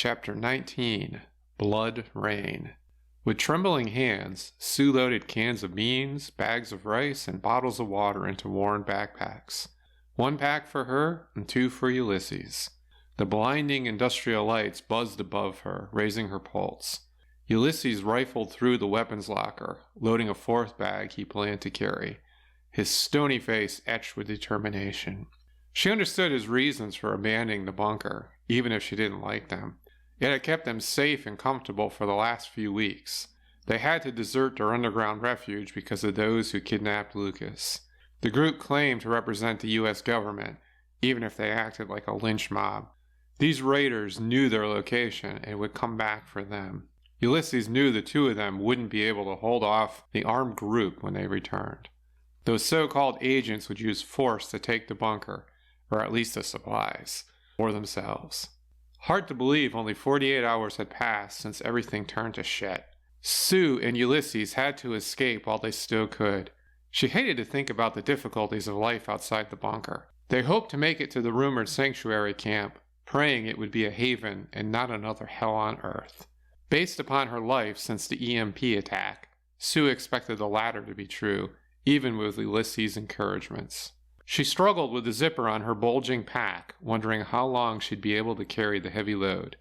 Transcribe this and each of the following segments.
Chapter 19, Blood Rain. With trembling hands, Sue loaded cans of beans, bags of rice, and bottles of water into worn backpacks. 1 pack for her and 2 for Ulysses. The blinding industrial lights buzzed above her, raising her pulse. Ulysses rifled through the weapons locker, loading a 4th bag he planned to carry, his stony face etched with determination. She understood his reasons for abandoning the bunker, even if she didn't like them. It had kept them safe and comfortable for the last few weeks. They had to desert their underground refuge because of those who kidnapped Lucas. The group claimed to represent the U.S. government, even if they acted like a lynch mob. These raiders knew their location and would come back for them. Ulysses knew the 2 of them wouldn't be able to hold off the armed group when they returned. Those so-called agents would use force to take the bunker, or at least the supplies, for themselves. Hard to believe only 48 hours had passed since everything turned to shit. Sue and Ulysses had to escape while they still could. She hated to think about the difficulties of life outside the bunker. They hoped to make it to the rumored sanctuary camp, praying it would be a haven and not another hell on earth. Based upon her life since the EMP attack, Sue expected the latter to be true, even with Ulysses' encouragements. She struggled with the zipper on her bulging pack, wondering how long she'd be able to carry the heavy load.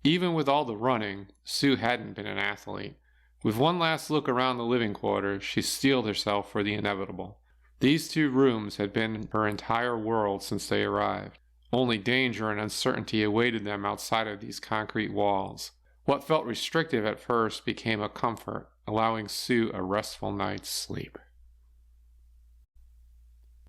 Even with all the running, Sue hadn't been an athlete. With one last look around the living quarters, she steeled herself for the inevitable. These 2 rooms had been her entire world since they arrived. Only danger and uncertainty awaited them outside of these concrete walls. What felt restrictive at first became a comfort, allowing Sue a restful night's sleep.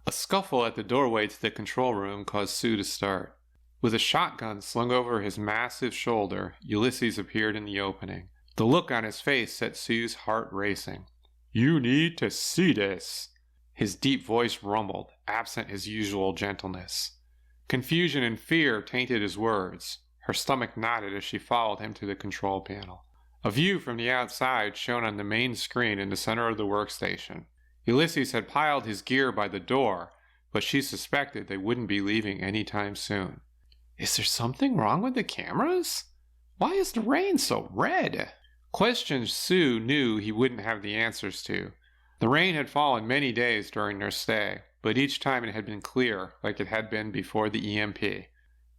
A scuffle at the doorway to the control room caused Sue to start. With a shotgun slung over his massive shoulder, Ulysses appeared in the opening. The look on his face set Sue's heart racing. "You need to see this." His deep voice rumbled, absent his usual gentleness. Confusion and fear tainted his words. Her stomach knotted as she followed him to the control panel. A view from the outside shone on the main screen in the center of the workstation. Ulysses had piled his gear by the door, but she suspected they wouldn't be leaving anytime soon. "Is there something wrong with the cameras? Why is the rain so red?" Questions Sue knew he wouldn't have the answers to. The rain had fallen many days during their stay, but each time it had been clear, like it had been before the EMP.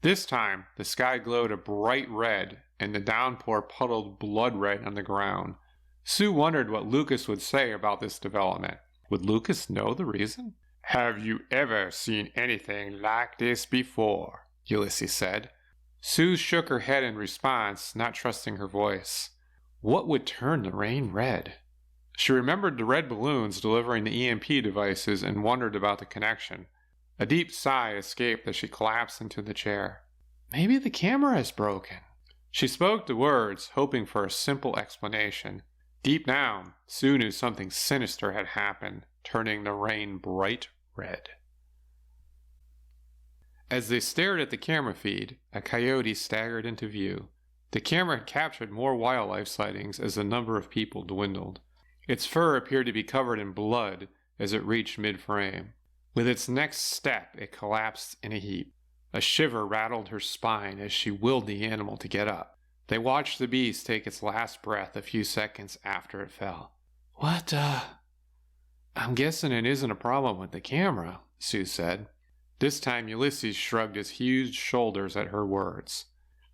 This time, the sky glowed a bright red, and the downpour puddled blood red on the ground. Sue wondered what Lucas would say about this development. Would Lucas know the reason? "Have you ever seen anything like this before?" Ulysses said. Sue shook her head in response, not trusting her voice. What would turn the rain red? She remembered the red balloons delivering the EMP devices and wondered about the connection. A deep sigh escaped as she collapsed into the chair. "Maybe the camera is broken." She spoke the words, hoping for a simple explanation. Deep down, Sue knew something sinister had happened, turning the rain bright red. As they stared at the camera feed, a coyote staggered into view. The camera had captured more wildlife sightings as the number of people dwindled. Its fur appeared to be covered in blood as it reached mid-frame. With its next step, it collapsed in a heap. A shiver rattled her spine as she willed the animal to get up. They watched the beast take its last breath a few seconds after it fell. I'm guessing it isn't a problem with the camera," Sue said. This time Ulysses shrugged his huge shoulders at her words.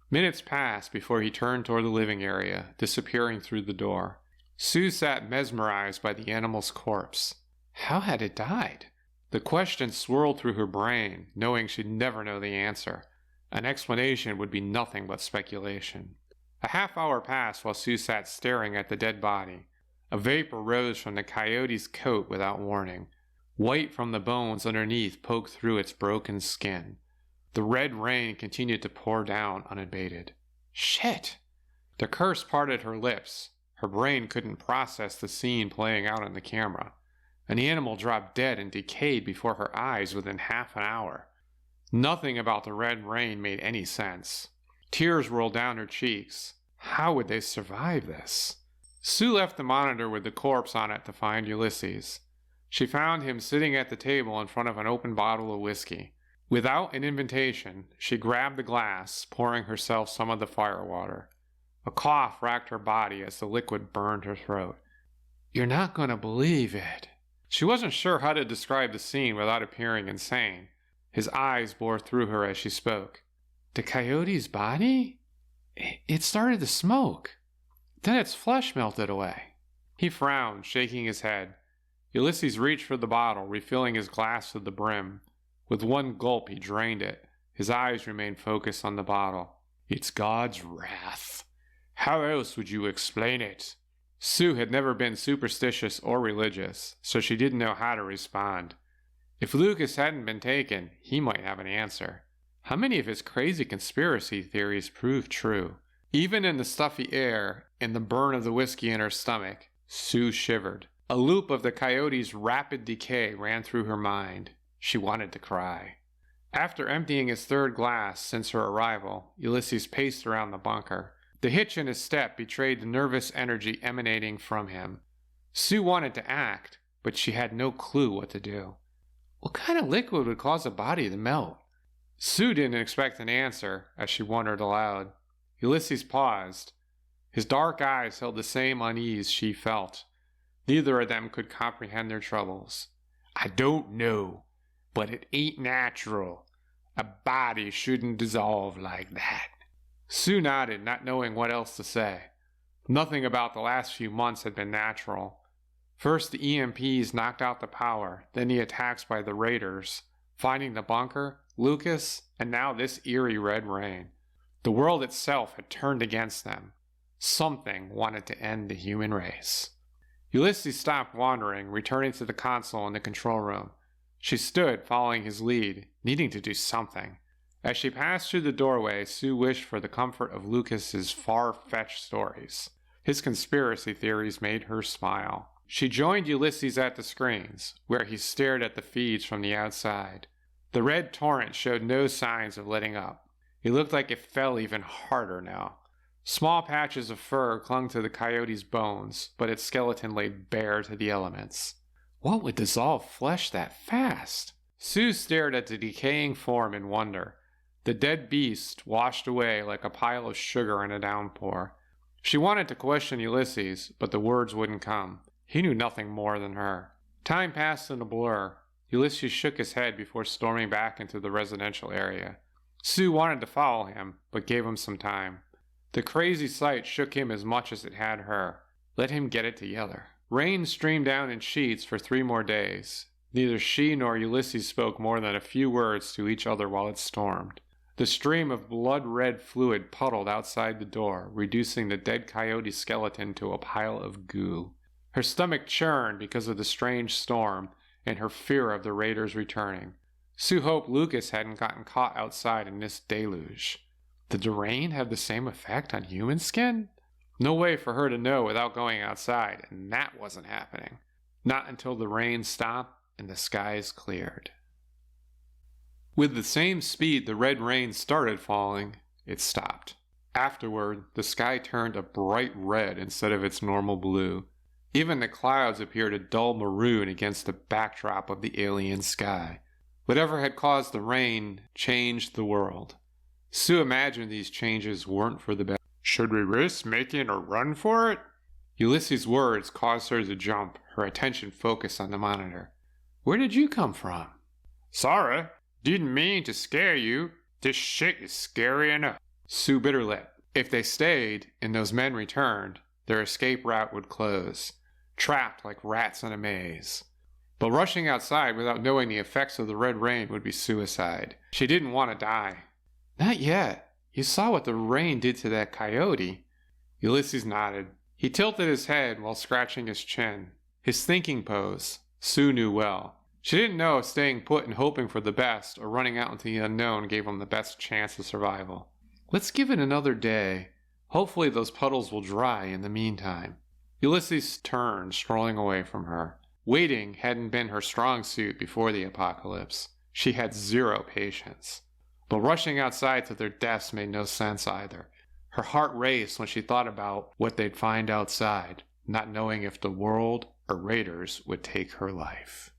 Minutes passed before he turned toward the living area, disappearing through the door. Sue sat mesmerized by the animal's corpse. How had it died? The question swirled through her brain, knowing she'd never know the answer. An explanation would be nothing but speculation. A half-hour passed while Sue sat staring at the dead body. A vapor rose from the coyote's coat without warning. White from the bones underneath poked through its broken skin. The red rain continued to pour down unabated. Shit! The curse parted her lips. Her brain couldn't process the scene playing out on the camera. An animal dropped dead and decayed before her eyes within half an hour. Nothing about the red rain made any sense. Tears rolled down her cheeks. How would they survive this? Sue left the monitor with the corpse on it to find Ulysses. She found him sitting at the table in front of an open bottle of whiskey. Without an invitation, she grabbed the glass, pouring herself some of the firewater. A cough racked her body as the liquid burned her throat. "You're not going to believe it." She wasn't sure how to describe the scene without appearing insane. His eyes bored through her as she spoke. "The coyote's body? It started to smoke. Then its flesh melted away." He frowned, shaking his head. Ulysses reached for the bottle, refilling his glass to the brim. With one gulp, he drained it. His eyes remained focused on the bottle. "It's God's wrath. How else would you explain it?" Sue had never been superstitious or religious, so she didn't know how to respond. If Lucas hadn't been taken, he might have an answer. How many of his crazy conspiracy theories proved true? Even in the stuffy air and the burn of the whiskey in her stomach, Sue shivered. A loop of the coyote's rapid decay ran through her mind. She wanted to cry. After emptying his third glass since her arrival, Ulysses paced around the bunker. The hitch in his step betrayed the nervous energy emanating from him. Sue wanted to act, but she had no clue what to do. What kind of liquid would cause a body to melt? Sue didn't expect an answer as she wondered aloud. Ulysses paused. His dark eyes held the same unease she felt. Neither of them could comprehend their troubles. "I don't know, but it ain't natural. A body shouldn't dissolve like that." Sue nodded, not knowing what else to say. Nothing about the last few months had been natural. First the EMPs knocked out the power, then the attacks by the raiders, finding the bunker, Lucas, and now this eerie red rain. The world itself had turned against them. Something wanted to end the human race. Ulysses stopped wandering, returning to the console in the control room. She stood, following his lead, needing to do something. As she passed through the doorway, Sue wished for the comfort of Lucas's far-fetched stories. His conspiracy theories made her smile. She joined Ulysses at the screens, where he stared at the feeds from the outside. The red torrent showed no signs of letting up. It looked like it fell even harder now. Small patches of fur clung to the coyote's bones, but its skeleton lay bare to the elements. What would dissolve flesh that fast? Sue stared at the decaying form in wonder. The dead beast washed away like a pile of sugar in a downpour. She wanted to question Ulysses, but the words wouldn't come. He knew nothing more than her. Time passed in a blur. Ulysses shook his head before storming back into the residential area. Sue wanted to follow him, but gave him some time. The crazy sight shook him as much as it had her. Let him get it together. Rain streamed down in sheets for 3 more days. Neither she nor Ulysses spoke more than a few words to each other while it stormed. The stream of blood-red fluid puddled outside the door, reducing the dead coyote's skeleton to a pile of goo. Her stomach churned because of the strange storm and her fear of the raiders returning. Sue hoped Lucas hadn't gotten caught outside in this deluge. Did the rain have the same effect on human skin? No way for her to know without going outside, and that wasn't happening. Not until the rain stopped and the skies cleared. With the same speed the red rain started falling, it stopped. Afterward, the sky turned a bright red instead of its normal blue. Even the clouds appeared a dull maroon against the backdrop of the alien sky. Whatever had caused the rain changed the world. Sue imagined these changes weren't for the best. "Should we risk making a run for it?" Ulysses' words caused her to jump, her attention focused on the monitor. "Where did you come from?" "Sorry. Didn't mean to scare you. This shit is scary enough." Sue bit her lip. If they stayed, and those men returned, their escape route would close. Trapped like rats in a maze. But rushing outside without knowing the effects of the red rain would be suicide. She didn't want to die. "Not yet. You saw what the rain did to that coyote." Ulysses nodded. He tilted his head while scratching his chin. His thinking pose, Sue knew well. She didn't know if staying put and hoping for the best or running out into the unknown gave him the best chance of survival. "Let's give it another day. Hopefully those puddles will dry in the meantime." Ulysses turned, strolling away from her. Waiting hadn't been her strong suit before the apocalypse. She had 0 patience. But rushing outside to their deaths made no sense either. Her heart raced when she thought about what they'd find outside, not knowing if the world or raiders would take her life.